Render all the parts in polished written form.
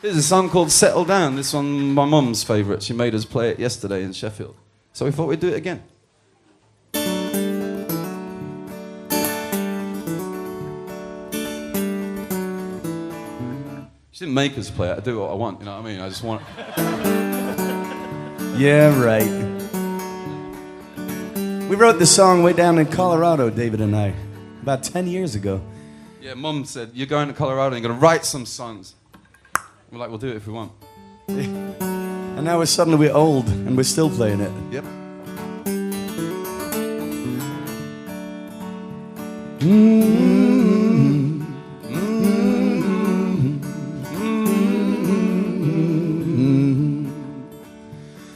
There's a song called Settle Down. This one, my mum's favourite. She made us play it yesterday in Sheffield. So we thought we'd do it again. She didn't make us play it. I do what I want, you know what I mean? I just want... Yeah, right. We wrote the song way down in Colorado, David and I, about 10 years ago. Yeah, Mum said, you're going to Colorado and you're going to write some songs. We're like, we'll do it if we want. And now we're old and we're still playing it. Yep.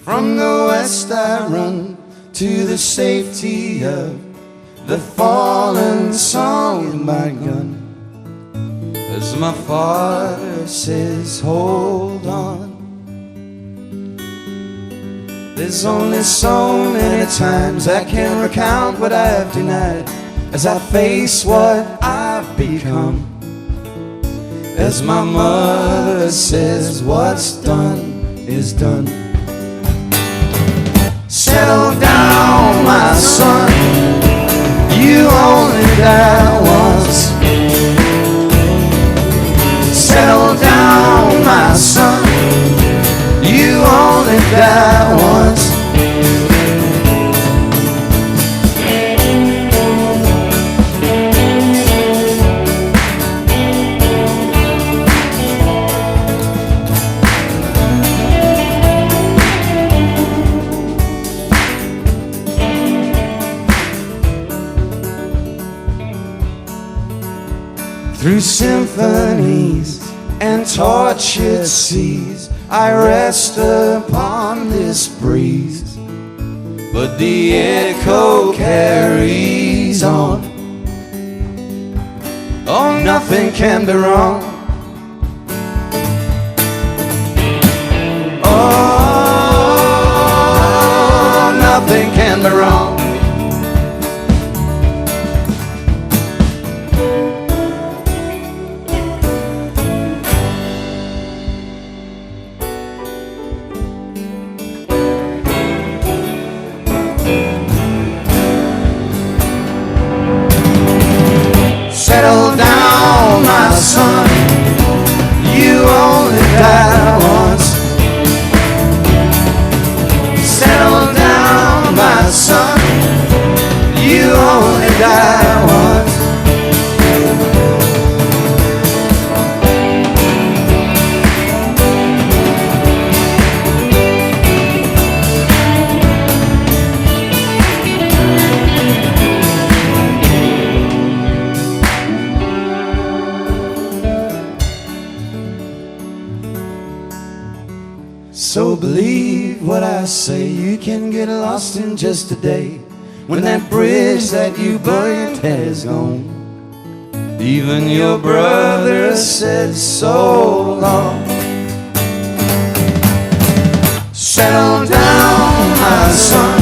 From the west I run to the safety of the fallen song in my gun. As my father says, hold on. There's only so many times I can recount what I have denied, as I face what I've become. As my mother says, what's done is done. Settle down, my son, you only die once. Settle down, my son, you only die once. Through symphonies and tortured seas, I rest upon this breeze, but the echo carries on. Oh, nothing can be wrong. Oh, nothing can be wrong. Settle down, my son, you only die once. Settle down, my son, you only die once. So believe what I say, you can get lost in just a day, when that bridge that you burned has gone. Even your brother said so long. Settle down, my son,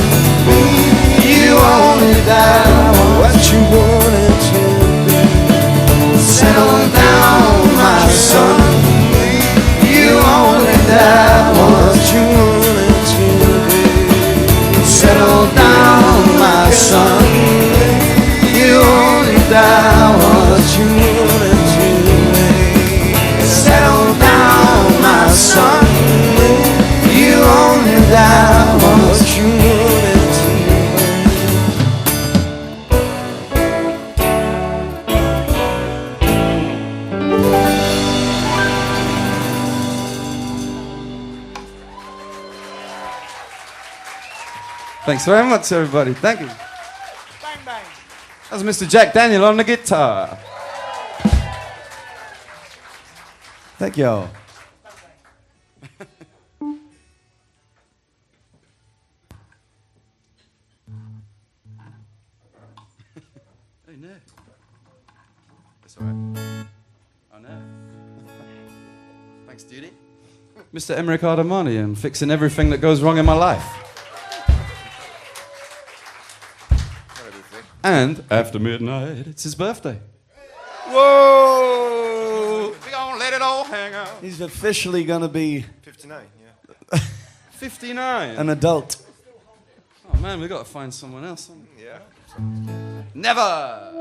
you only die once. What you wanted to be. Settle down, my son, you only die once. You wanted to be. Settle down, my son, you only die once. You wanted to be. Settle down, my son, you only die once. You wanted to Thanks very much, everybody. Thank you. Bang, bang. That's Mr. Jack Daniel on the guitar. Thank y'all. Hey, no. That's all right. Oh, no. Thanks, Judy. Mr. Aymeric Ardimanni and fixing everything that goes wrong in my life. And after midnight, it's his birthday. Whoa! We gonna let it great old hangout. He's officially going to be 59, yeah. 59. an adult. Oh man, we got to find someone else. Yeah. Never.